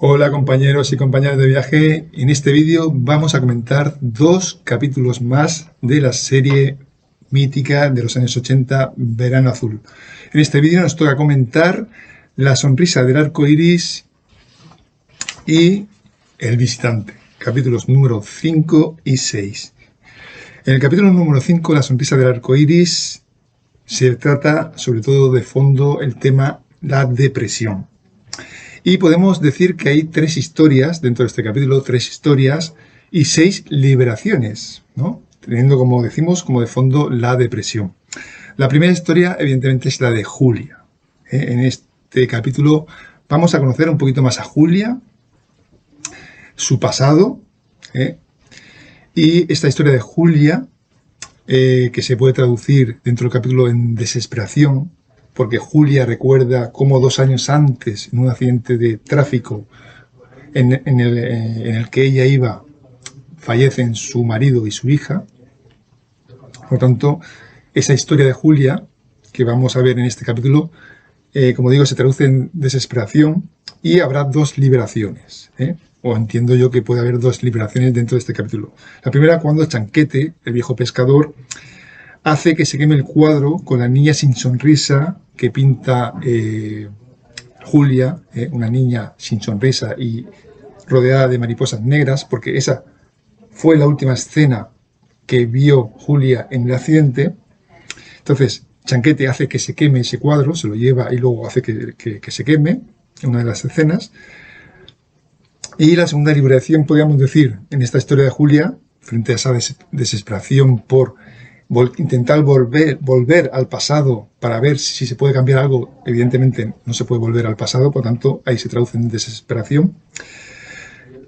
Hola compañeros y compañeras de viaje, en este vídeo vamos a comentar dos capítulos más de la serie mítica de los años 80, Verano Azul. En este vídeo nos toca comentar La sonrisa del arco iris y El visitante, capítulos número 5 y 6. En el capítulo número 5, La sonrisa del arco iris, se trata sobre todo de fondo el tema la depresión. Y podemos decir que hay tres historias, dentro de este capítulo, tres historias y 6 liberaciones, ¿no? Teniendo, como decimos, como de fondo la depresión. La primera historia, evidentemente, es la de Julia. En este capítulo vamos a conocer un poquito más a Julia, su pasado, y esta historia de Julia, que se puede traducir dentro del capítulo en desesperación, porque Julia recuerda cómo 2 años antes, en un accidente de tráfico en el que ella iba, fallecen su marido y su hija. Por lo tanto, esa historia de Julia, que vamos a ver en este capítulo, como digo, se traduce en desesperación y habrá 2 liberaciones. O entiendo yo que puede haber 2 liberaciones dentro de este capítulo. La primera, cuando Chanquete, el viejo pescador, hace que se queme el cuadro con la niña sin sonrisa que pinta Julia, una niña sin sonrisa y rodeada de mariposas negras, porque esa fue la última escena que vio Julia en el accidente. Entonces, Chanquete hace que se queme ese cuadro, se lo lleva y luego hace que se queme, una de las escenas. Y la segunda liberación, podríamos decir, en esta historia de Julia, frente a esa desesperación por intentar volver al pasado para ver si se puede cambiar algo. Evidentemente no se puede volver al pasado, por tanto ahí se traduce en desesperación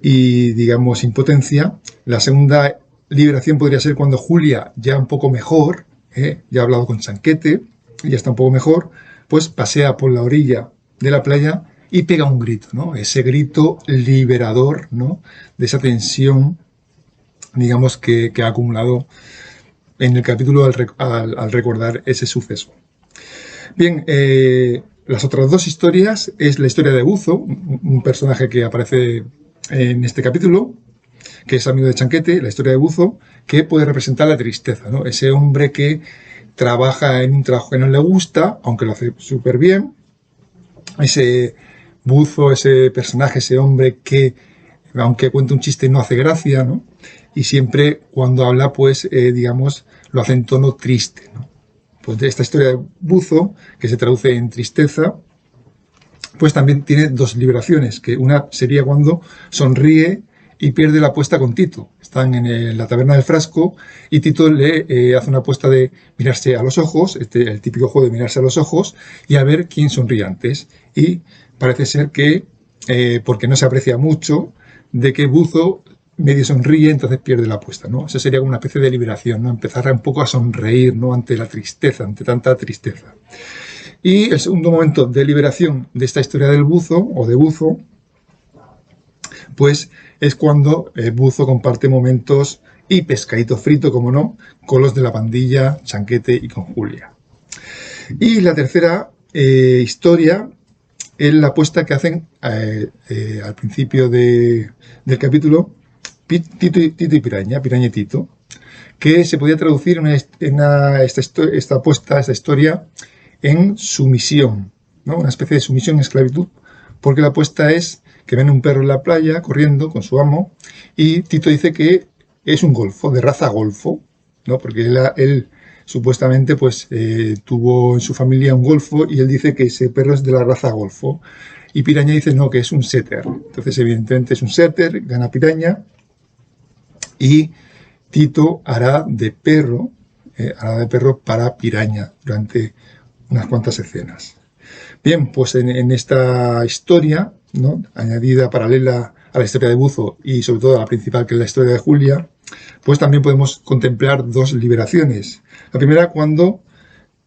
y, digamos, impotencia. La segunda liberación podría ser cuando Julia, ya un poco mejor, ya ha hablado con Chanquete, ya está un poco mejor, pues pasea por la orilla de la playa y pega un grito, ¿no? Ese grito liberador, ¿no? De esa tensión, digamos, que ha acumulado en el capítulo al recordar ese suceso. Bien, las otras 2 historias es la historia de Buzo, un personaje que aparece en este capítulo, que es amigo de Chanquete, la historia de Buzo, que puede representar la tristeza, ¿no? Ese hombre que trabaja en un trabajo que no le gusta, aunque lo hace súper bien. Ese Buzo, ese personaje, ese hombre que, aunque cuenta un chiste, no hace gracia, ¿no? Y siempre cuando habla, pues, digamos, lo hace en tono triste, ¿no? Pues de esta historia de Buzo, que se traduce en tristeza, pues también tiene 2 liberaciones, que una sería cuando sonríe y pierde la apuesta con Tito. Están en la taberna del frasco y Tito le hace una apuesta de mirarse a los ojos, el típico juego de mirarse a los ojos y a ver quién sonríe antes. Y parece ser que, porque no se aprecia mucho, de que Buzo medio sonríe, entonces pierde la apuesta, ¿no? Eso sería como una especie de liberación, ¿no? Empezar un poco a sonreír, ¿no? Ante la tristeza, ante tanta tristeza. Y el segundo momento de liberación de esta historia del Buzo, o de Buzo, pues es cuando Buzo comparte momentos y pescadito frito, como no, con los de la pandilla, Chanquete y con Julia. Y la tercera historia es la apuesta que hacen al principio del capítulo Tito y Piraña, Piraña y Tito, que se podía traducir esta apuesta, esta historia, en sumisión, ¿no? Una especie de sumisión, esclavitud, porque la apuesta es que ven un perro en la playa corriendo con su amo y Tito dice que es un golfo, de raza golfo, ¿no? Porque él supuestamente pues tuvo en su familia un golfo y él dice que ese perro es de la raza golfo. Y Piraña dice no, que es un setter. Entonces evidentemente es un setter, gana Piraña y Tito hará de perro para Piraña durante unas cuantas escenas. Bien, pues en esta historia, ¿no? Añadida paralela a la historia de Buzo y sobre todo a la principal, que es la historia de Julia, pues también podemos contemplar 2 liberaciones. La primera, cuando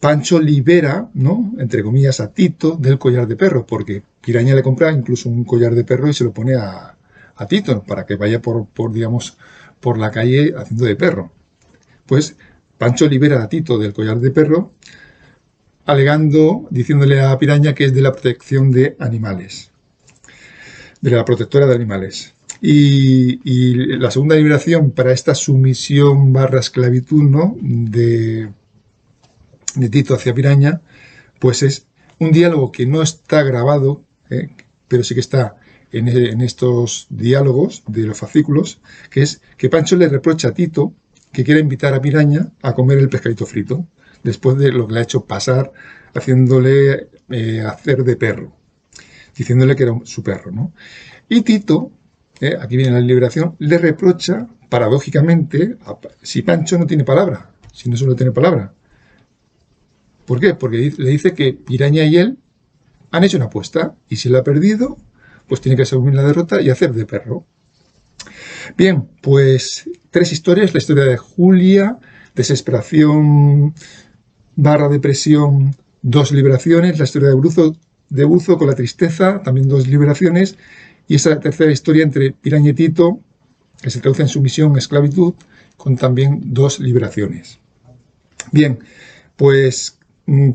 Pancho libera, ¿no? Entre comillas, a Tito del collar de perro, porque Piraña le compra incluso un collar de perro y se lo pone a Tito para que vaya digamos, por la calle haciendo de perro. Pues Pancho libera a Tito del collar de perro, diciéndole a Piraña que es de la protección de animales. de la protectora de animales. Y la segunda liberación para esta sumisión barra esclavitud, ¿no?, de Tito hacia Piraña, pues es un diálogo que no está grabado, pero sí que está en estos diálogos de los fascículos, que es que Pancho le reprocha a Tito que quiere invitar a Piraña a comer el pescadito frito, después de lo que le ha hecho pasar, haciéndole hacer de perro, diciéndole que era su perro, ¿no? Y Tito, aquí viene la liberación, le reprocha, paradójicamente, si Pancho no tiene palabra, si no solo tiene palabra. ¿Por qué? Porque le dice que Piraña y él han hecho una apuesta, y si la ha perdido, pues tiene que asumir la derrota y hacer de perro. Bien, pues 3 historias, la historia de Julia, desesperación barra depresión, 2 liberaciones, la historia de Buzo con la tristeza, también 2 liberaciones, y esa tercera historia entre Piraña y Tito, que se traduce en sumisión, esclavitud, con también 2 liberaciones. Bien, pues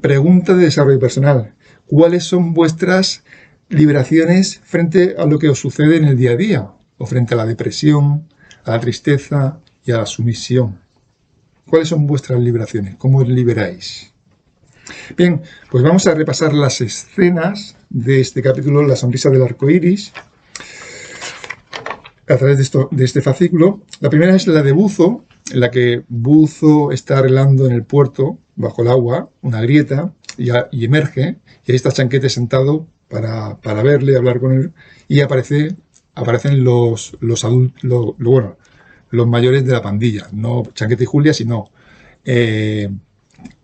pregunta de desarrollo personal. ¿Cuáles son vuestras liberaciones frente a lo que os sucede en el día a día? O frente a la depresión, a la tristeza y a la sumisión. ¿Cuáles son vuestras liberaciones? ¿Cómo os liberáis? Bien, pues vamos a repasar las escenas de este capítulo, La sonrisa del arco iris, a través de este fascículo. La primera es la de Buzo, en la que Buzo está arreglando en el puerto, bajo el agua, una grieta, y emerge, y ahí está Chanquete sentado para verle, hablar con él, y aparecen los adultos, los mayores de la pandilla, no Chanquete y Julia, sino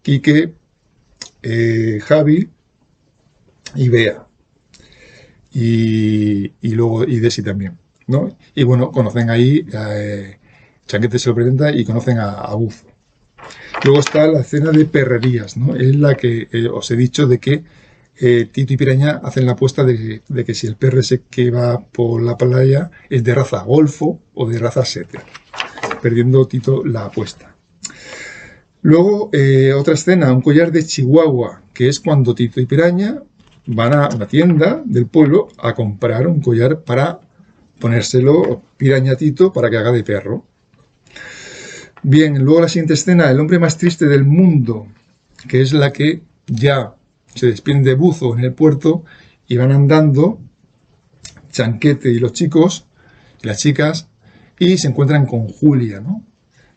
Quique, Javi y Bea, y luego Desi también, ¿no? Y bueno, conocen ahí, Chanquete se lo presenta y conocen a Buzo. Luego está la escena de perrerías, ¿no? Es la que os he dicho de que Tito y Piraña hacen la apuesta de que si el perro ese que va por la playa es de raza golfo o de raza setter, perdiendo Tito la apuesta. Luego, otra escena, un collar de Chihuahua, que es cuando Tito y Piraña van a una tienda del pueblo a comprar un collar para ponérselo Piraña a Tito para que haga de perro. Bien, luego la siguiente escena, el hombre más triste del mundo, que es la que ya se despiden de Buzo en el puerto y van andando Chanquete y los chicos y las chicas y se encuentran con Julia, ¿no?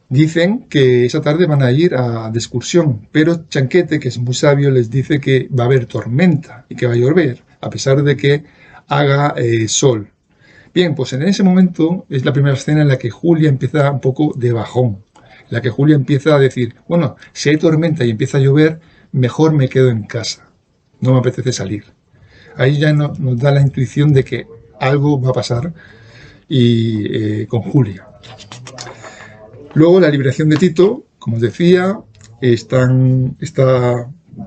Dicen que esa tarde van a ir de excursión, pero Chanquete, que es muy sabio, les dice que va a haber tormenta y que va a llover, a pesar de que haga sol. Bien, pues en ese momento es la primera escena en la que Julia empieza un poco de bajón, en la que Julia empieza a decir, bueno, si hay tormenta y empieza a llover, mejor me quedo en casa, no me apetece salir. Ahí ya nos da la intuición de que algo va a pasar con Julia. Luego la liberación de Tito, como os decía, está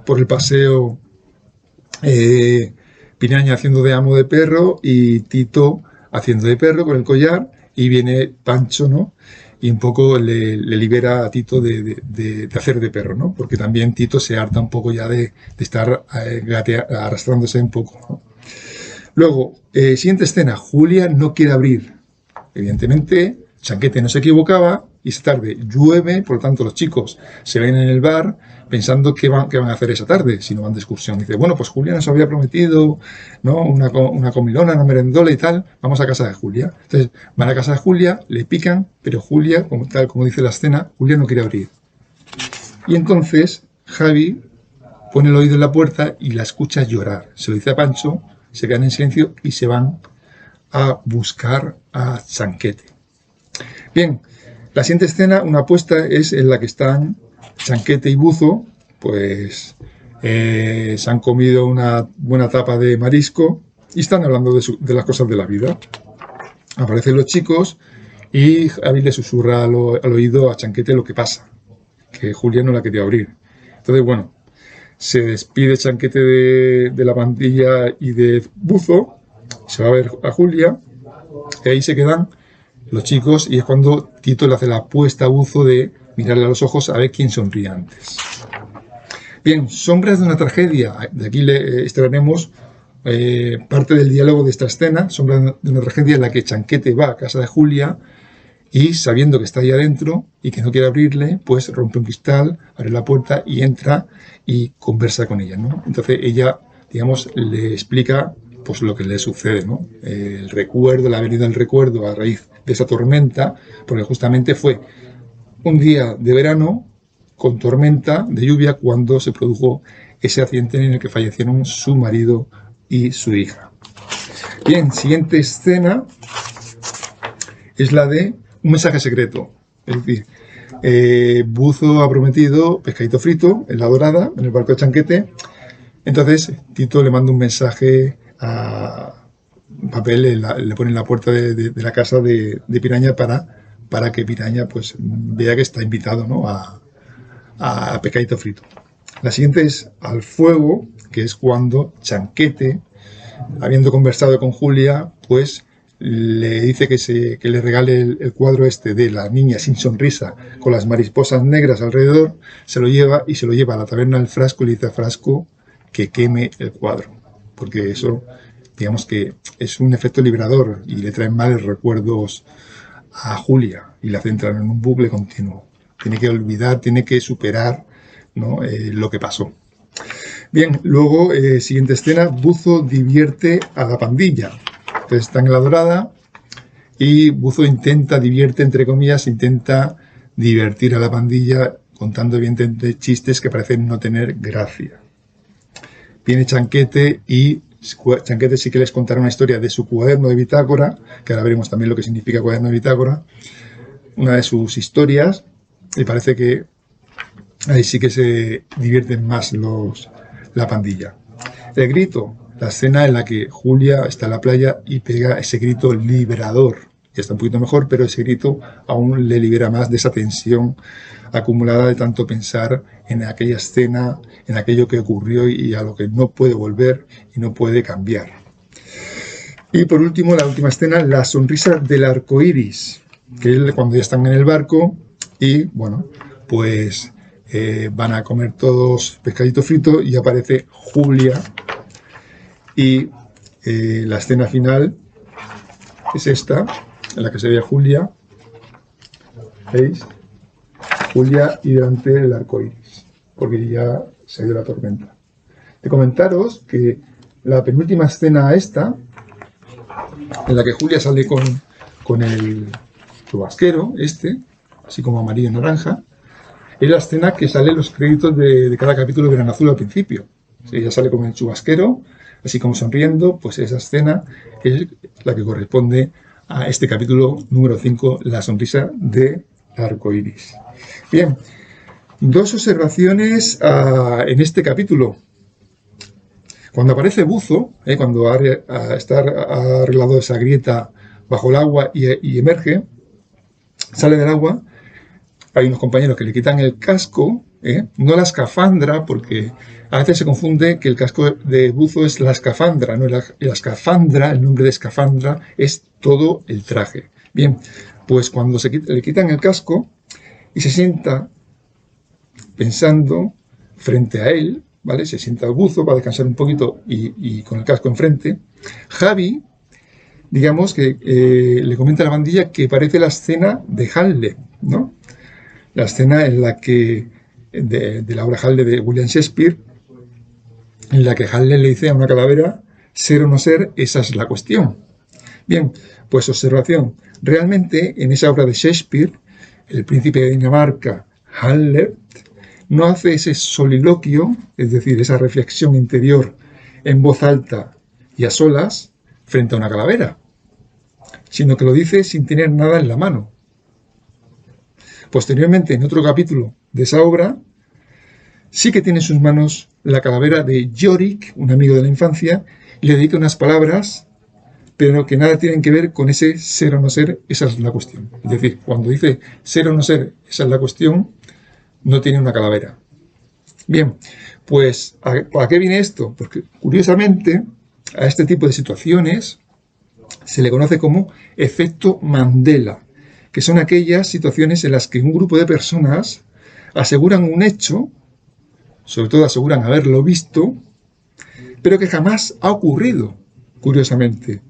por el paseo Piraña haciendo de amo de perro y Tito haciendo de perro con el collar, y viene Pancho, ¿no? Y un poco le libera a Tito de hacer de perro, ¿no? Porque también Tito se harta un poco ya de estar arrastrándose un poco, ¿no? Luego, siguiente escena, Julia no quiere abrir. Evidentemente, Chanquete no se equivocaba y esa tarde llueve, por lo tanto los chicos se ven en el bar pensando qué van a hacer esa tarde si no van de excursión. Dice, bueno, pues Julia nos había prometido, ¿no?, una comilona, una merendola y tal, vamos a casa de Julia. Entonces van a casa de Julia, le pican, pero Julia, como dice la escena, Julia no quiere abrir. Y entonces Javi pone el oído en la puerta y la escucha llorar. Se lo dice a Pancho, se quedan en silencio y se van a buscar a Chanquete. Bien, la siguiente escena, una apuesta, es en la que están Chanquete y Buzo, pues se han comido una buena tapa de marisco y están hablando de las cosas de la vida. Aparecen los chicos y Javi le susurra al oído a Chanquete lo que pasa, que Julia no la quería abrir. Entonces, bueno, se despide Chanquete de la pandilla y de Buzo, se va a ver a Julia, y ahí se quedan los chicos, y es cuando Tito le hace la apuesta a Buzo de mirarle a los ojos a ver quién sonríe antes. Bien, sombras de una tragedia. De aquí le estrenaremos parte del diálogo de esta escena, Sombra de una tragedia, en la que Chanquete va a casa de Julia y, sabiendo que está ahí adentro y que no quiere abrirle, pues rompe un cristal, abre la puerta y entra y conversa con ella, ¿no? Entonces ella, digamos, le explica pues lo que le sucede, ¿no? El recuerdo, la venida del recuerdo a raíz de esa tormenta, porque justamente fue un día de verano con tormenta de lluvia cuando se produjo ese accidente en el que fallecieron su marido y su hija. Bien, siguiente escena es la de un mensaje secreto. Es decir, Buzo ha prometido pescadito frito en la Dorada, en el barco de Chanquete. Entonces Tito le manda un mensaje a papel, le pone en la puerta de la casa de Piraña para que Piraña pues vea que está invitado, ¿no? a pescadito frito. La siguiente es al fuego, que es cuando Chanquete, habiendo conversado con Julia, pues le dice que le regale el cuadro este de la niña sin sonrisa con las mariposas negras alrededor, se lo lleva a la taberna del Frasco y le dice a Frasco que queme el cuadro, porque eso, digamos que es un efecto liberador y le trae malos recuerdos a Julia y la hace entrar en un bucle continuo. Tiene que olvidar, tiene que superar, ¿no? Lo que pasó. Bien, luego, siguiente escena, Buzo divierte a la pandilla. Entonces están en la Dorada y Buzo divierte, entre comillas, intenta divertir a la pandilla contando evidentemente chistes que parecen no tener gracia. Viene Chanquete y Chanquete sí que les contará una historia de su cuaderno de bitácora, que ahora veremos también lo que significa cuaderno de bitácora, una de sus historias, y parece que ahí sí que se divierten más la pandilla. El grito, la escena en la que Julia está en la playa y pega ese grito liberador. Ya está un poquito mejor, pero ese grito aún le libera más de esa tensión acumulada de tanto pensar en aquella escena, en aquello que ocurrió y a lo que no puede volver y no puede cambiar. Y por último, la última escena, la sonrisa del arco iris, que es cuando ya están en el barco y, bueno, pues van a comer todos pescadito frito y aparece Julia y la escena final es esta, en la que se ve a Julia, ¿veis? Julia y delante del arco iris, porque ya se dio la tormenta. De comentaros que la penúltima escena esta, en la que Julia sale con el chubasquero, así como amarillo y naranja, es la escena que sale en los créditos de cada capítulo de Gran Azul al principio. Ella sale con el chubasquero, así como sonriendo, pues esa escena es la que corresponde a este capítulo número 5, la sonrisa de arco iris. Bien, dos observaciones en este capítulo. Cuando aparece Buzo, cuando ha arreglado esa grieta bajo el agua y emerge, sale del agua, hay unos compañeros que le quitan el casco, no la escafandra, porque a veces se confunde que el casco de Buzo es la escafandra, no la escafandra, el nombre de escafandra es todo el traje. Bien, pues cuando le quitan el casco y se sienta pensando frente a él, ¿vale? Se sienta el Buzo para descansar un poquito y con el casco enfrente, Javi, digamos que le comenta a la bandilla que parece la escena de Hamlet, ¿no? La escena en la que, de la obra Hamlet de William Shakespeare, en la que Hamlet le dice a una calavera, ser o no ser, esa es la cuestión. Bien, pues observación, realmente en esa obra de Shakespeare, el príncipe de Dinamarca, Hamlet, no hace ese soliloquio, es decir, esa reflexión interior en voz alta y a solas frente a una calavera, sino que lo dice sin tener nada en la mano. Posteriormente, en otro capítulo de esa obra, sí que tiene en sus manos la calavera de Yorick, un amigo de la infancia, y le dedica unas palabras, pero que nada tienen que ver con ese ser o no ser, esa es la cuestión. Es decir, cuando dice ser o no ser, esa es la cuestión, no tiene una calavera. Bien, pues ¿a qué viene esto? Porque curiosamente a este tipo de situaciones se le conoce como efecto Mandela, que son aquellas situaciones en las que un grupo de personas aseguran un hecho, sobre todo aseguran haberlo visto, pero que jamás ha ocurrido, curiosamente,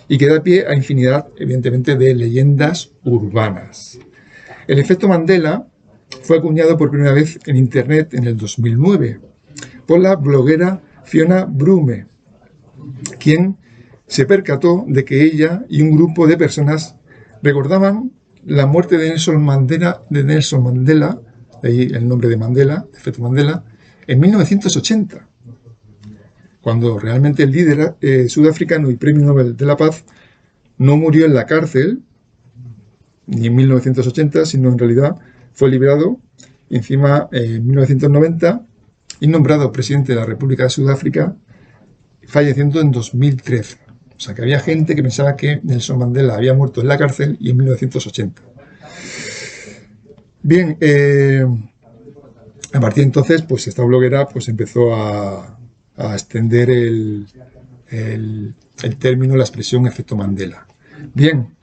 y que da pie a infinidad, evidentemente, de leyendas urbanas. El efecto Mandela fue acuñado por primera vez en Internet en el 2009 por la bloguera Fiona Brume, quien se percató de que ella y un grupo de personas recordaban la muerte de Nelson Mandela, de ahí el nombre de Mandela, efecto Mandela, en 1980, cuando realmente el líder sudafricano y premio Nobel de la Paz no murió en la cárcel, ni en 1980, sino en realidad fue liberado y encima en 1990 y nombrado presidente de la República de Sudáfrica, falleciendo en 2013. O sea que había gente que pensaba que Nelson Mandela había muerto en la cárcel y en 1980. Bien, a partir de entonces, pues esta bloguera pues empezó a extender el término, la expresión efecto Mandela. Bien,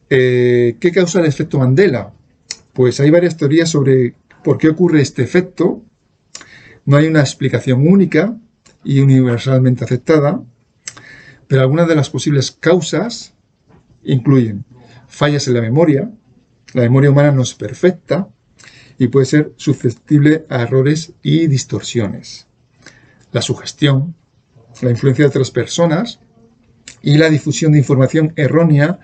¿qué causa el efecto Mandela? Pues hay varias teorías sobre por qué ocurre este efecto. No hay una explicación única y universalmente aceptada, pero algunas de las posibles causas incluyen fallas en la memoria humana no es perfecta y puede ser susceptible a errores y distorsiones. La sugestión, la influencia de otras personas y la difusión de información errónea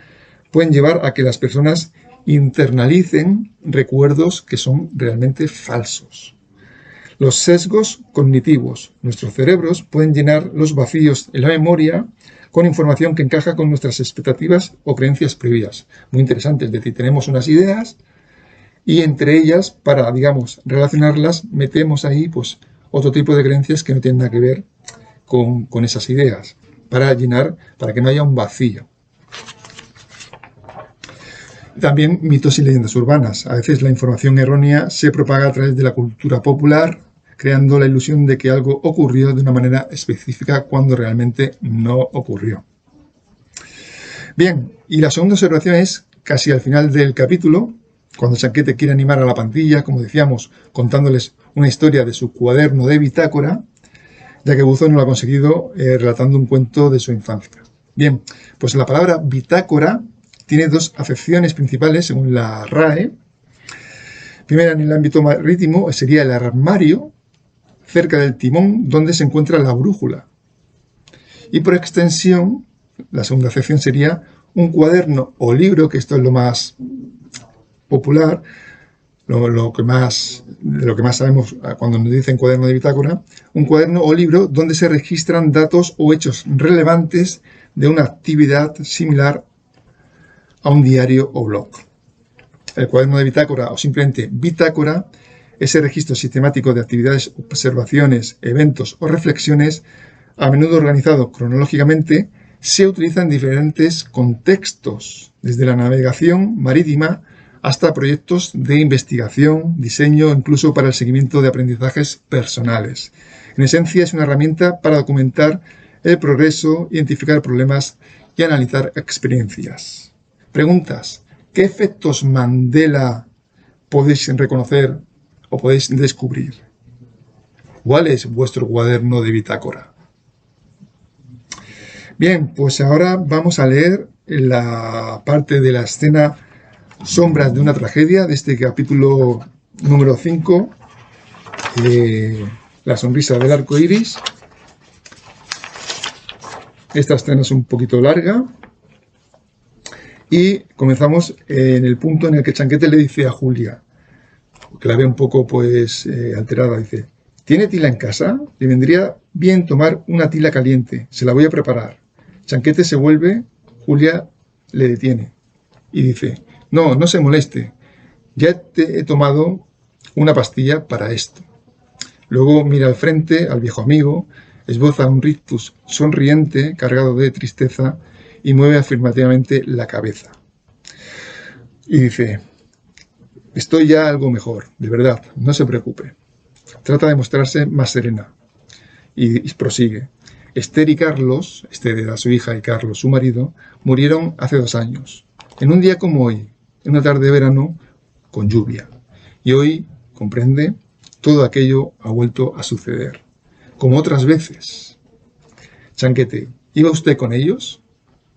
pueden llevar a que las personas internalicen recuerdos que son realmente falsos. Los sesgos cognitivos. Nuestros cerebros pueden llenar los vacíos en la memoria con información que encaja con nuestras expectativas o creencias previas. Muy interesante, es decir, tenemos unas ideas y entre ellas, para, digamos, relacionarlas, metemos ahí pues otro tipo de creencias que no tienen nada que ver con esas ideas, para que no haya un vacío. También mitos y leyendas urbanas. A veces la información errónea se propaga a través de la cultura popular, creando la ilusión de que algo ocurrió de una manera específica cuando realmente no ocurrió. Bien, y la segunda observación es casi al final del capítulo, cuando Chanquete quiere animar a la pandilla, como decíamos, contándoles una historia de su cuaderno de bitácora, ya que Buzo no lo ha conseguido relatando un cuento de su infancia. Bien, pues la palabra bitácora tiene dos acepciones principales según la RAE. Primera, en el ámbito marítimo, sería el armario cerca del timón donde se encuentra la brújula. Y por extensión, la segunda acepción sería un cuaderno o libro, que esto es lo más popular, de lo que más sabemos cuando nos dicen cuaderno de bitácora, un cuaderno o libro donde se registran datos o hechos relevantes de una actividad similar a un diario o blog. El cuaderno de bitácora o simplemente bitácora es el registro sistemático de actividades, observaciones, eventos o reflexiones, a menudo organizado cronológicamente, se utiliza en diferentes contextos, desde la navegación marítima hasta proyectos de investigación, diseño, incluso para el seguimiento de aprendizajes personales. En esencia, es una herramienta para documentar el progreso, identificar problemas y analizar experiencias. Preguntas. ¿Qué efectos Mandela podéis reconocer o podéis descubrir? ¿Cuál es vuestro cuaderno de bitácora? Bien, pues ahora vamos a leer la parte de la escena Sombras de una tragedia, de este capítulo número 5, La sonrisa del arco iris. Esta escena es un poquito larga. Y comenzamos en el punto en el que Chanquete le dice a Julia, que la ve un poco pues alterada, dice: ¿tiene tila en casa? Le vendría bien tomar una tila caliente, se la voy a preparar. Chanquete se vuelve, Julia le detiene y dice: no se moleste, ya te he tomado una pastilla para esto. Luego mira al frente, al viejo amigo, esboza un rictus sonriente, cargado de tristeza, y mueve afirmativamente la cabeza. Y dice: estoy ya algo mejor, de verdad, no se preocupe. Trata de mostrarse más serena. Y prosigue: Esther y Carlos, Esther era su hija y Carlos su marido, murieron hace 2 años. En un día como hoy, en una tarde de verano, con lluvia. Y hoy, comprende, todo aquello ha vuelto a suceder. Como otras veces. Chanquete, ¿iba usted con ellos?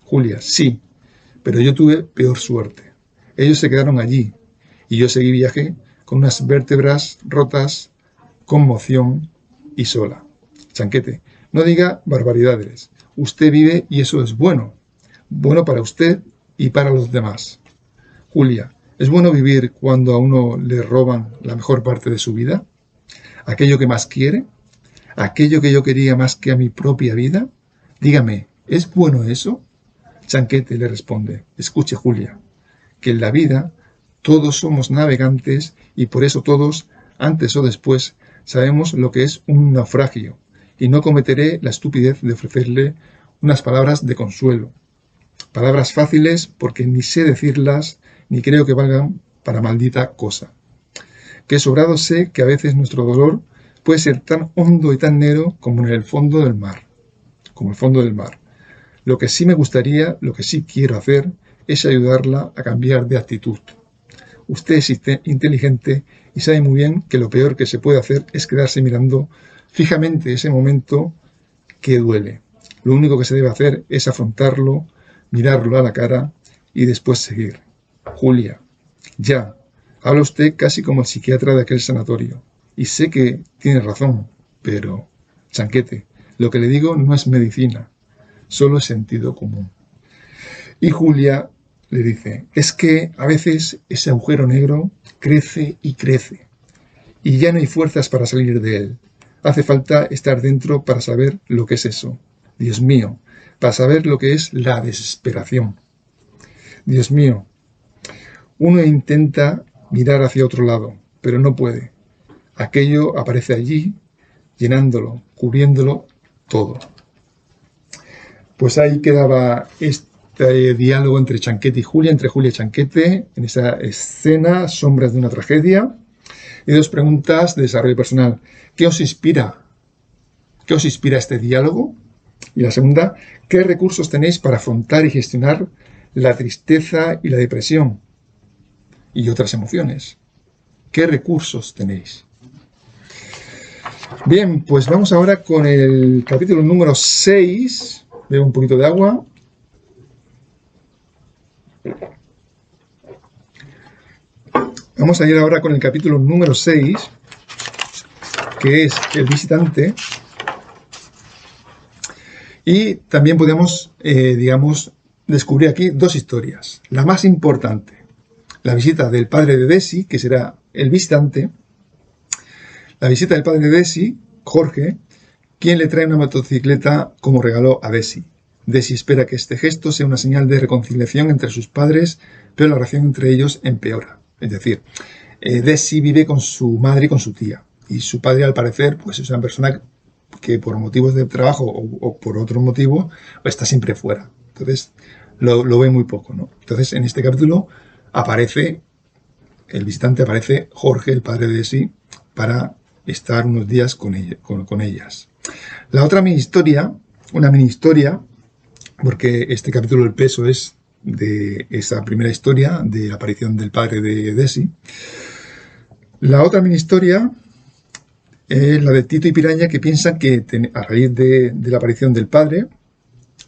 Julia, sí, pero yo tuve peor suerte. Ellos se quedaron allí y yo seguí viaje con unas vértebras rotas, conmoción y sola. Chanquete, no diga barbaridades. Usted vive y eso es bueno. Bueno para usted y para los demás. Julia, ¿es bueno vivir cuando a uno le roban la mejor parte de su vida? ¿Aquello que más quiere? ¿Aquello que yo quería más que a mi propia vida? Dígame, ¿es bueno eso? Chanquete le responde, escuche Julia, que en la vida todos somos navegantes y por eso todos, antes o después, sabemos lo que es un naufragio y no cometeré la estupidez de ofrecerle unas palabras de consuelo. Palabras fáciles porque ni sé decirlas ni creo que valgan para maldita cosa. Que sobrado sé que a veces nuestro dolor puede ser tan hondo y tan negro como en el fondo del mar. Como el fondo del mar. Lo que sí me gustaría, lo que sí quiero hacer, es ayudarla a cambiar de actitud. Usted es inteligente y sabe muy bien que lo peor que se puede hacer es quedarse mirando fijamente ese momento que duele. Lo único que se debe hacer es afrontarlo, mirarlo a la cara y después seguir. Julia, ya, habla usted casi como el psiquiatra de aquel sanatorio. Y sé que tiene razón, pero, Chanquete, lo que le digo no es medicina, solo es sentido común. Y Julia le dice, es que a veces ese agujero negro crece y crece, y ya no hay fuerzas para salir de él. Hace falta estar dentro para saber lo que es eso. Dios mío, para saber lo que es la desesperación. Dios mío, uno intenta mirar hacia otro lado, pero no puede. Aquello aparece allí, llenándolo, cubriéndolo todo. Pues ahí quedaba este diálogo entre Chanquete y Julia, entre Julia y Chanquete, en esa escena, Sombras de una tragedia. Y dos preguntas de desarrollo personal. ¿Qué os inspira? ¿Qué os inspira este diálogo? Y la segunda, ¿qué recursos tenéis para afrontar y gestionar la tristeza y la depresión? Y otras emociones. ¿Qué recursos tenéis? Bien, pues vamos ahora con el capítulo número 6. Bebo un poquito de agua. Vamos a ir ahora con el capítulo número 6, que es el visitante. Y también podemos, descubrir aquí dos historias. La más importante, la visita del padre de Desi, que será el visitante. La visita del padre de Desi, Jorge, quien le trae una motocicleta como regalo a Desi. Desi espera que este gesto sea una señal de reconciliación entre sus padres, pero la relación entre ellos empeora. Es decir, Desi vive con su madre y con su tía. Y su padre, al parecer, pues es una persona que por motivos de trabajo o por otro motivo está siempre fuera. Entonces, lo ve muy poco, ¿no? Entonces, en este capítulo aparece Jorge, el padre de Desi, para estar unos días con ellas. La otra una mini historia, porque este capítulo el peso es de esa primera historia de la aparición del padre de Desi. La otra mini historia es la de Tito y Piraña, que piensan que a raíz de la aparición del padre,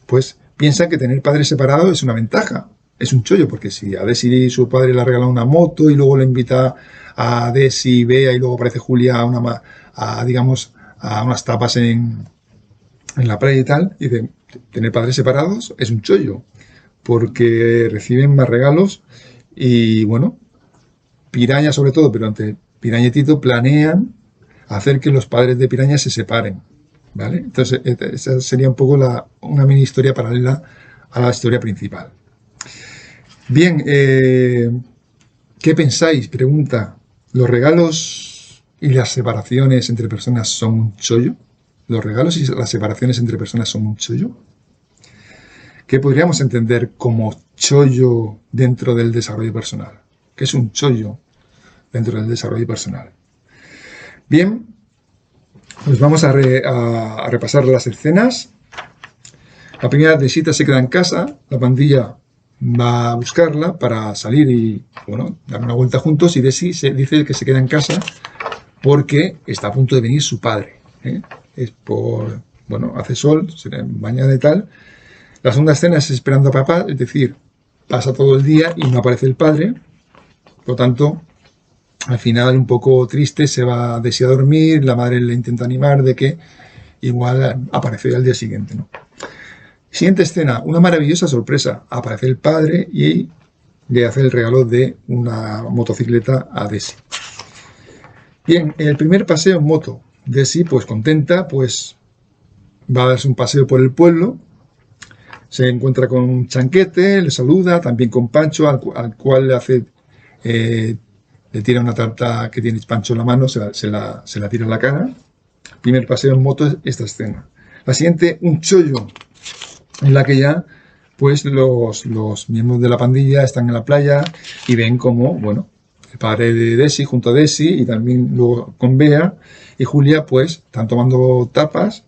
pues piensan que tener padres separados es una ventaja, es un chollo, porque si a Desi su padre le ha regalado una moto y luego le invita a Desi, Bea, y luego aparece Julia a unas tapas en la playa y tal, y de tener padres separados es un chollo, porque reciben más regalos y bueno, Piraña sobre todo, pero ante Piraña y Tito planean hacer que los padres de Piraña se separen, ¿vale? Entonces esa sería un poco una mini historia paralela a la historia principal. Bien, ¿qué pensáis? Pregunta. ¿Los regalos y las separaciones entre personas son un chollo? ¿Los regalos y las separaciones entre personas son un chollo? ¿Qué podríamos entender como chollo dentro del desarrollo personal? ¿Qué es un chollo dentro del desarrollo personal? Bien, pues vamos a repasar las escenas. La primera, Desita se queda en casa, la pandilla va a buscarla para salir y, dar una vuelta juntos, y Desi dice que se queda en casa porque está a punto de venir su padre, ¿eh? Es por bueno, hace sol, mañana y tal. La segunda escena es esperando a papá, es decir, pasa todo el día y no aparece el padre. Por lo tanto, al final, un poco triste, se va Desi a dormir, la madre le intenta animar de que igual aparece al día siguiente, ¿no? Siguiente escena, una maravillosa sorpresa. Aparece el padre y le hace el regalo de una motocicleta a Desi. Bien, el primer paseo en moto. Desi, pues contenta, pues va a darse un paseo por el pueblo. Se encuentra con Chanquete, le saluda, también con Pancho, al cual le hace... le tira una tarta que tiene Pancho en la mano, se la tira en la cara. Primer paseo en moto es esta escena. La siguiente, un chollo, en la que ya pues los miembros de la pandilla están en la playa y ven como, bueno, el padre de Desi junto a Desi y también luego con Bea y Julia pues están tomando tapas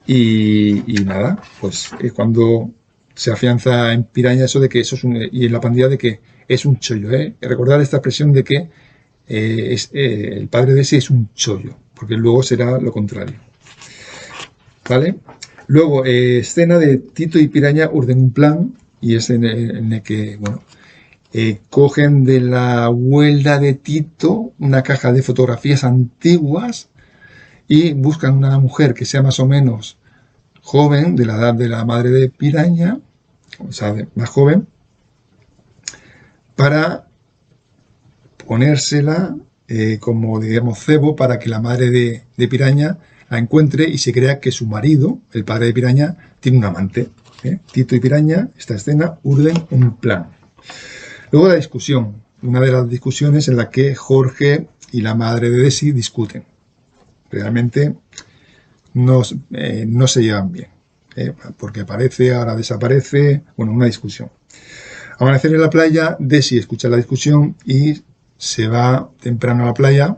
y nada, pues es cuando se afianza en Piraña eso de que eso es y en la pandilla de que es un chollo, ¿eh? Recordar esta expresión de que el padre de Desi es un chollo, porque luego será lo contrario. ¿Vale? Luego, escena de Tito y Piraña urden un plan, y es en el que, bueno, cogen de la abuela de Tito una caja de fotografías antiguas y buscan una mujer que sea más o menos joven, de la edad de la madre de Piraña, o sea, más joven, para ponérsela como, digamos, cebo para que la madre de Piraña la encuentre y se crea que su marido, el padre de Piraña, tiene un amante. Tito y Piraña, esta escena, urden un plan. Luego la discusión, una de las discusiones en la que Jorge y la madre de Desi discuten. Realmente no se llevan bien, porque aparece, ahora desaparece, bueno, una discusión. Amanecer en la playa, Desi escucha la discusión y se va temprano a la playa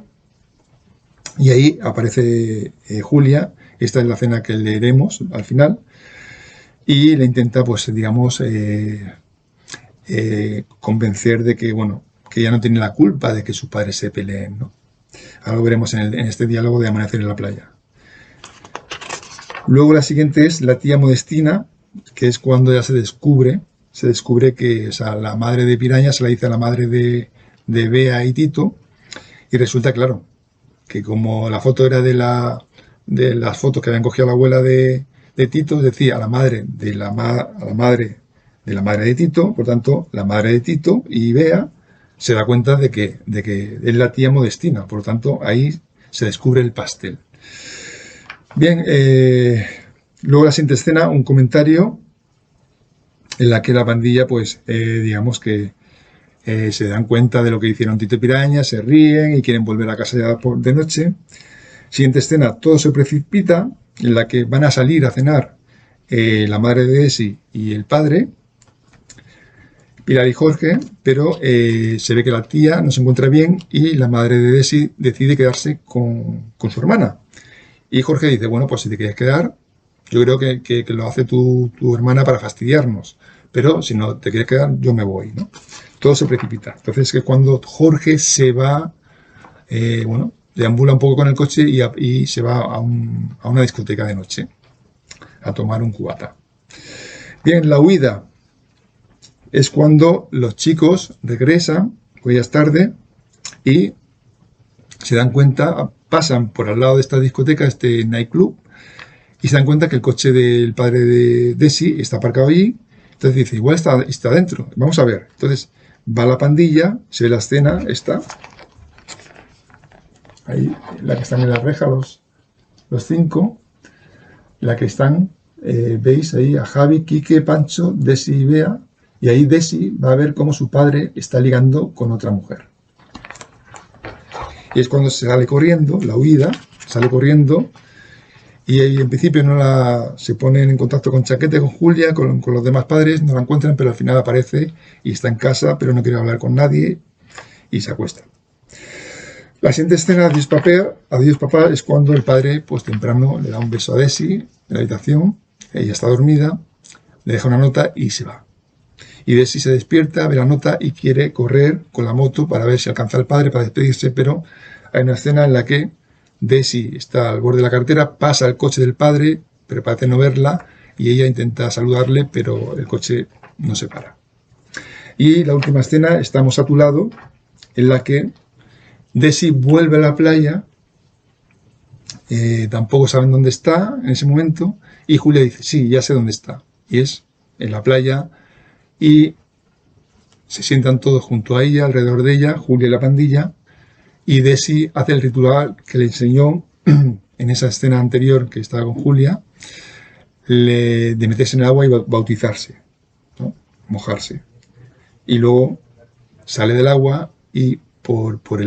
y ahí aparece Julia. Esta es la escena que leeremos al final y le intenta, pues, digamos, convencer de que, bueno, que ya no tiene la culpa de que sus padres se peleen, ¿no? Ahora lo veremos en este diálogo de Amanecer en la playa. Luego la siguiente es la tía Modestina, que es cuando ya se descubre que, o sea, la madre de Piraña se la dice a la madre de Bea y Tito, y resulta, claro, que como la foto era de las fotos que habían cogido la abuela de Tito, es decir, a la madre de la madre de Tito, por tanto, la madre de Tito y Bea se da cuenta de que es la tía Modestina, por lo tanto, ahí se descubre el pastel. Bien, luego la siguiente escena, un comentario en la que la pandilla, pues, digamos que se dan cuenta de lo que hicieron Tito y Piraña, se ríen y quieren volver a casa ya de noche. Siguiente escena, todo se precipita, en la que van a salir a cenar la madre de Desi y el padre, Pilar y Jorge, pero se ve que la tía no se encuentra bien y la madre de Desi decide quedarse con su hermana. Y Jorge dice, bueno, pues si te quieres quedar, yo creo que lo hace tu hermana para fastidiarnos, pero si no te quieres quedar, yo me voy, ¿no? Todo se precipita. Entonces es cuando Jorge se va, bueno, deambula un poco con el coche y se va a una discoteca de noche a tomar un cubata. Bien, la huida es cuando los chicos regresan, pues ya es tarde, y se dan cuenta, pasan por al lado de esta discoteca, este nightclub, y se dan cuenta que el coche del padre de Desi está aparcado allí. Entonces dice, igual está dentro, vamos a ver. Entonces va la pandilla, se ve la escena, está ahí, la que están en la reja, los 5, la que están, veis ahí a Javi, Quique, Pancho, Desi y Bea, y ahí Desi va a ver cómo su padre está ligando con otra mujer. Y es cuando se sale corriendo, la huida, sale corriendo, y en principio se ponen en contacto con Chaquete, con Julia, con los demás padres, no la encuentran, pero al final aparece y está en casa, pero no quiere hablar con nadie y se acuesta. La siguiente escena, adiós papá, es cuando el padre, pues temprano, le da un beso a Desi en la habitación, ella está dormida, le deja una nota y se va. Y Desi se despierta, ve la nota y quiere correr con la moto para ver si alcanza al padre para despedirse, pero hay una escena en la que Desi está al borde de la carretera, pasa el coche del padre, pero parece no verla y ella intenta saludarle, pero el coche no se para. Y la última escena, estamos a tu lado, en la que Desi vuelve a la playa, tampoco saben dónde está en ese momento, y Julia dice, sí, ya sé dónde está. Y es en la playa, y se sientan todos junto a ella, alrededor de ella, Julia y la pandilla, y Desi hace el ritual que le enseñó en esa escena anterior que estaba con Julia, de meterse en el agua y bautizarse, ¿no? Mojarse. Y luego sale del agua y por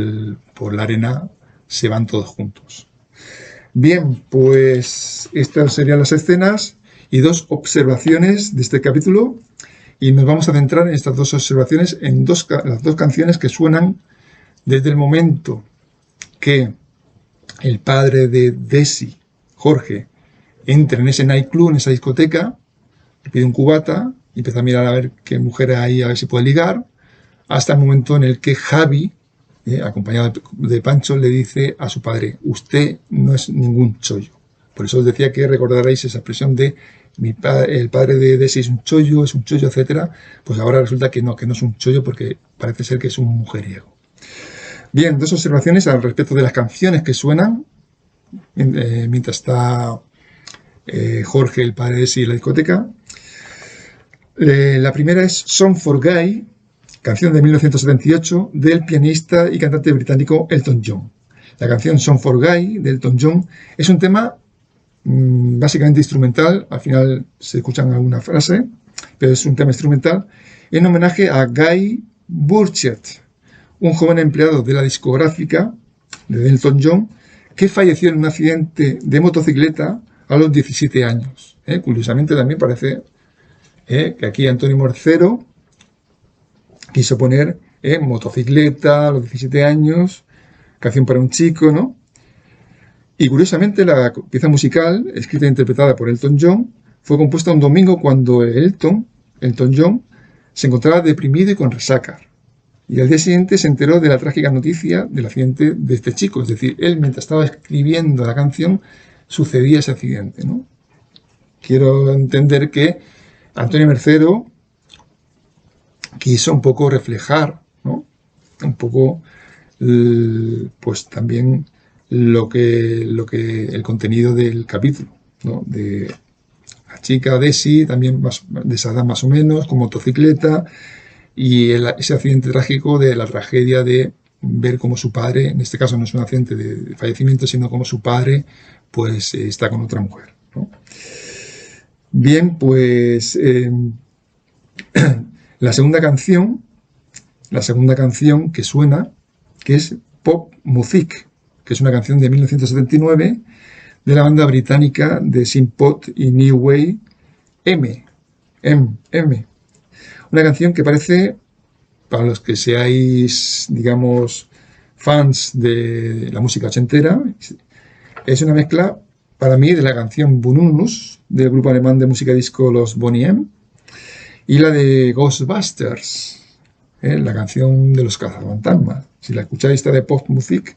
la arena se van todos juntos. Bien, pues estas serían las escenas y 2 observaciones de este capítulo, y nos vamos a centrar en estas 2 observaciones, en las 2 canciones que suenan desde el momento que el padre de Desi, Jorge, entra en ese nightclub, en esa discoteca, le pide un cubata y empieza a mirar a ver qué mujer hay, a ver si puede ligar, hasta el momento en el que Javi, acompañado de Pancho, le dice a su padre, usted no es ningún chollo. Por eso os decía que recordaréis esa expresión de el padre de Desi es un chollo, etcétera. Pues ahora resulta que no es un chollo, porque parece ser que es un mujeriego. Bien, 2 observaciones al respecto de las canciones que suenan mientras está Jorge, el padre de Desi, en la discoteca. La primera es Song for Guy, canción de 1978 del pianista y cantante británico Elton John. La canción Song for Guy de Elton John es un tema básicamente instrumental, al final se escuchan alguna frase, pero es un tema instrumental, en homenaje a Guy Burchett, un joven empleado de la discográfica de Elton John que falleció en un accidente de motocicleta a los 17 años. Curiosamente también parece que aquí Antonio Morcero quiso poner motocicleta a los 17 años, canción para un chico, ¿no? Y curiosamente la pieza musical, escrita e interpretada por Elton John, fue compuesta un domingo cuando Elton John, se encontraba deprimido y con resaca. Y al día siguiente se enteró de la trágica noticia del accidente de este chico. Es decir, él, mientras estaba escribiendo la canción, sucedía ese accidente, ¿no? Quiero entender que Antonio Mercero quiso un poco reflejar, ¿no? Un poco, pues también lo que el contenido del capítulo, ¿no? De la chica Desi, también de esa edad más o menos, con motocicleta, y ese accidente trágico de la tragedia de ver cómo su padre, en este caso no es un accidente de fallecimiento, sino como su padre pues está con otra mujer, ¿no? Bien, pues la segunda canción que suena, que es Pop Music, que es una canción de 1979 de la banda británica de synth-pop y new wave M. Una canción que parece, para los que seáis, digamos, fans de la música ochentera, es una mezcla, para mí, de la canción Bununus, del grupo alemán de música disco Los Boney M, y la de Ghostbusters, la canción de los cazafantasmas. Si la escucháis, esta de Pop Music,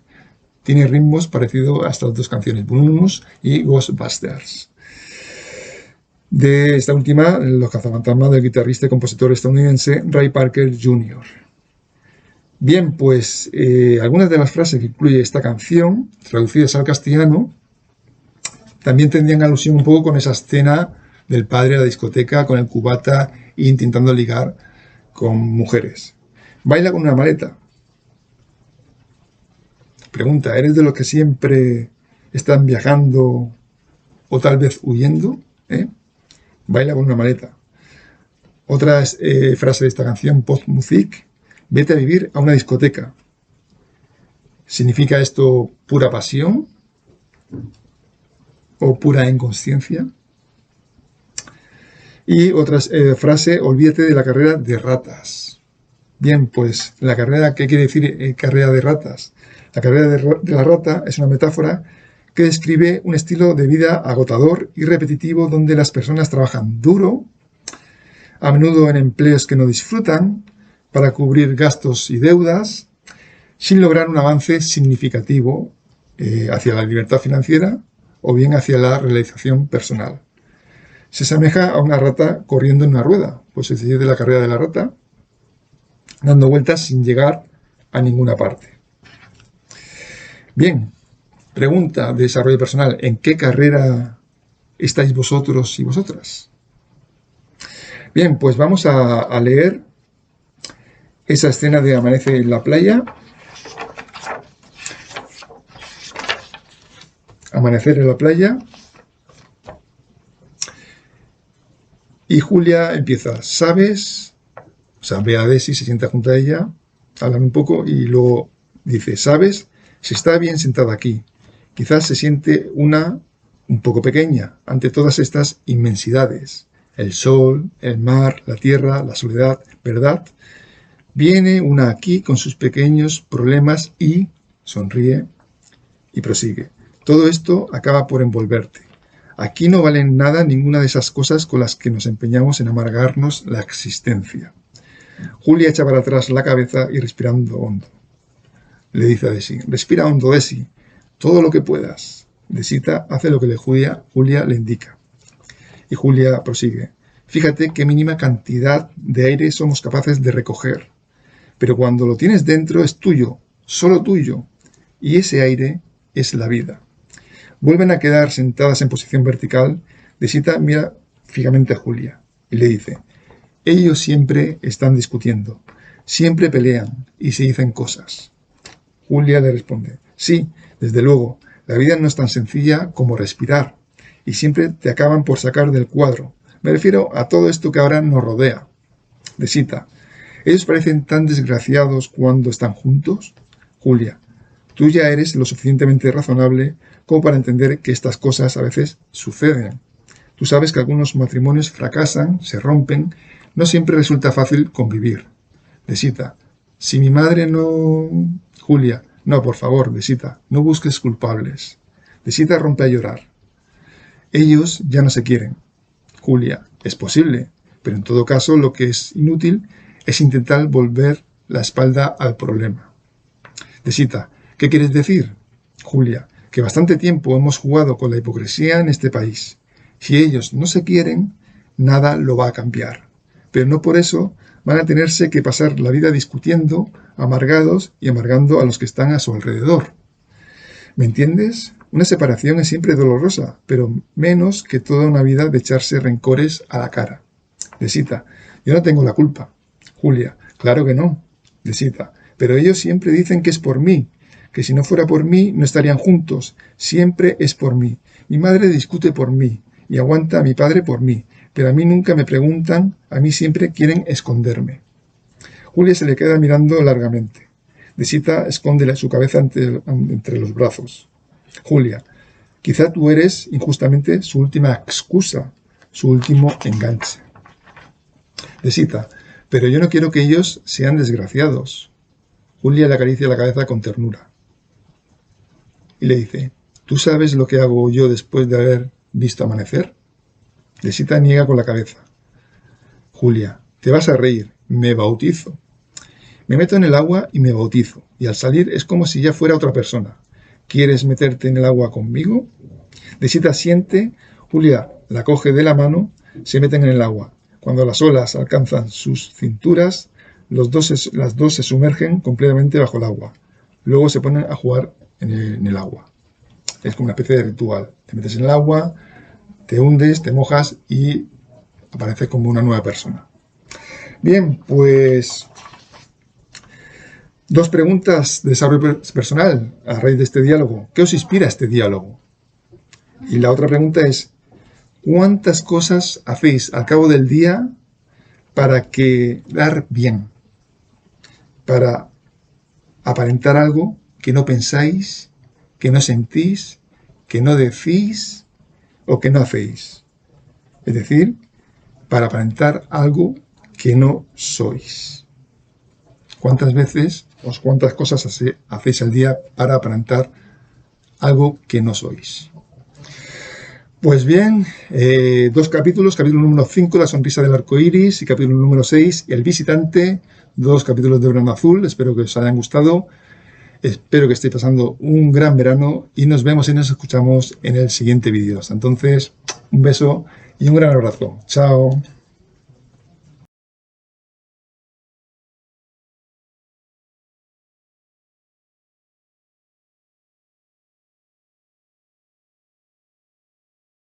tiene ritmos parecidos a estas 2 canciones, Bununus y Ghostbusters. De esta última, Los cazafantasmas, del guitarrista y compositor estadounidense Ray Parker Jr. Bien, pues algunas de las frases que incluye esta canción, traducidas al castellano, también tendrían alusión un poco con esa escena del padre a la discoteca con el cubata e intentando ligar con mujeres. Baila con una maleta. Pregunta, ¿eres de los que siempre están viajando o tal vez huyendo? Baila con una maleta. Otra frase de esta canción, Post Music, vete a vivir a una discoteca. ¿Significa esto pura pasión o pura inconsciencia? Y otra frase, olvídate de la carrera de ratas. Bien, pues la carrera, ¿qué quiere decir carrera de ratas? La carrera de la rata es una metáfora que describe un estilo de vida agotador y repetitivo donde las personas trabajan duro, a menudo en empleos que no disfrutan, para cubrir gastos y deudas, sin lograr un avance significativo hacia la libertad financiera o bien hacia la realización personal. Se asemeja a una rata corriendo en una rueda, pues se dice de la carrera de la rata, dando vueltas sin llegar a ninguna parte. Bien, pregunta de desarrollo personal. ¿En qué carrera estáis vosotros y vosotras? Bien, pues vamos a leer esa escena de amanece en la playa. Amanecer en la playa. Y Julia empieza, ¿sabes? O sea, ve a Desi, se sienta junto a ella, hablan un poco y luego dice, ¿sabes? Se está bien sentada aquí. Quizás se siente un poco pequeña ante todas estas inmensidades. El sol, el mar, la tierra, la soledad, ¿verdad? Viene una aquí con sus pequeños problemas y sonríe y prosigue. Todo esto acaba por envolverte. Aquí no valen nada ninguna de esas cosas con las que nos empeñamos en amargarnos la existencia. Julia echa para atrás la cabeza y respirando hondo. Le dice a Desi, respira hondo, Desi, todo lo que puedas. Desita hace lo que Julia le indica. Y Julia prosigue, fíjate qué mínima cantidad de aire somos capaces de recoger. Pero cuando lo tienes dentro es tuyo, solo tuyo. Y ese aire es la vida. Vuelven a quedar sentadas en posición vertical. Desita mira fijamente a Julia y le dice, ellos siempre están discutiendo, siempre pelean y se dicen cosas. Julia le responde, sí, desde luego, la vida no es tan sencilla como respirar y siempre te acaban por sacar del cuadro. Me refiero a todo esto que ahora nos rodea. Desita, ¿ellos parecen tan desgraciados cuando están juntos? Julia, tú ya eres lo suficientemente razonable como para entender que estas cosas a veces suceden. Tú sabes que algunos matrimonios fracasan, se rompen, no siempre resulta fácil convivir. Desita, si mi madre no... Julia, no, por favor, Desita, no busques culpables. Desita rompe a llorar. Ellos ya no se quieren. Julia, es posible, pero en todo caso lo que es inútil es intentar volver la espalda al problema. Desita, ¿qué quieres decir? Julia, que bastante tiempo hemos jugado con la hipocresía en este país. Si ellos no se quieren, nada lo va a cambiar. Pero no por eso van a tenerse que pasar la vida discutiendo, amargados y amargando a los que están a su alrededor. ¿Me entiendes? Una separación es siempre dolorosa, pero menos que toda una vida de echarse rencores a la cara. Desita, yo no tengo la culpa. Julia, claro que no. Desita, pero ellos siempre dicen que es por mí, que si no fuera por mí no estarían juntos. Siempre es por mí. Mi madre discute por mí y aguanta a mi padre por mí, pero a mí nunca me preguntan, a mí siempre quieren esconderme. Julia se le queda mirando largamente. Desita esconde su cabeza entre los brazos. Julia, quizá tú eres injustamente su última excusa, su último enganche. Desita, pero yo no quiero que ellos sean desgraciados. Julia le acaricia la cabeza con ternura. Y le dice, ¿tú sabes lo que hago yo después de haber visto amanecer? Desita niega con la cabeza. Julia, te vas a reír, me bautizo. Me meto en el agua y me bautizo, y al salir es como si ya fuera otra persona. ¿Quieres meterte en el agua conmigo? Desita siente, Julia la coge de la mano, se meten en el agua. Cuando las olas alcanzan sus cinturas, las dos se sumergen completamente bajo el agua. Luego se ponen a jugar en el agua. Es como una especie de ritual. Te metes en el agua, te hundes, te mojas y apareces como una nueva persona. Bien, pues dos preguntas de desarrollo personal a raíz de este diálogo. ¿Qué os inspira este diálogo? Y la otra pregunta es, ¿cuántas cosas hacéis al cabo del día para quedar bien? Para aparentar algo que no pensáis, que no sentís, que no decís o que no hacéis. Es decir, para aparentar algo que no sois. ¿Cuántas veces o cuántas cosas hacéis al día para aparentar algo que no sois? Pues bien, dos capítulos, capítulo número 5, La sonrisa del arco iris, y capítulo número 6, El visitante, dos capítulos de Verano Azul. Espero que os hayan gustado, espero que estéis pasando un gran verano y nos vemos y nos escuchamos en el siguiente vídeo. Hasta entonces, un beso y un gran abrazo. Chao.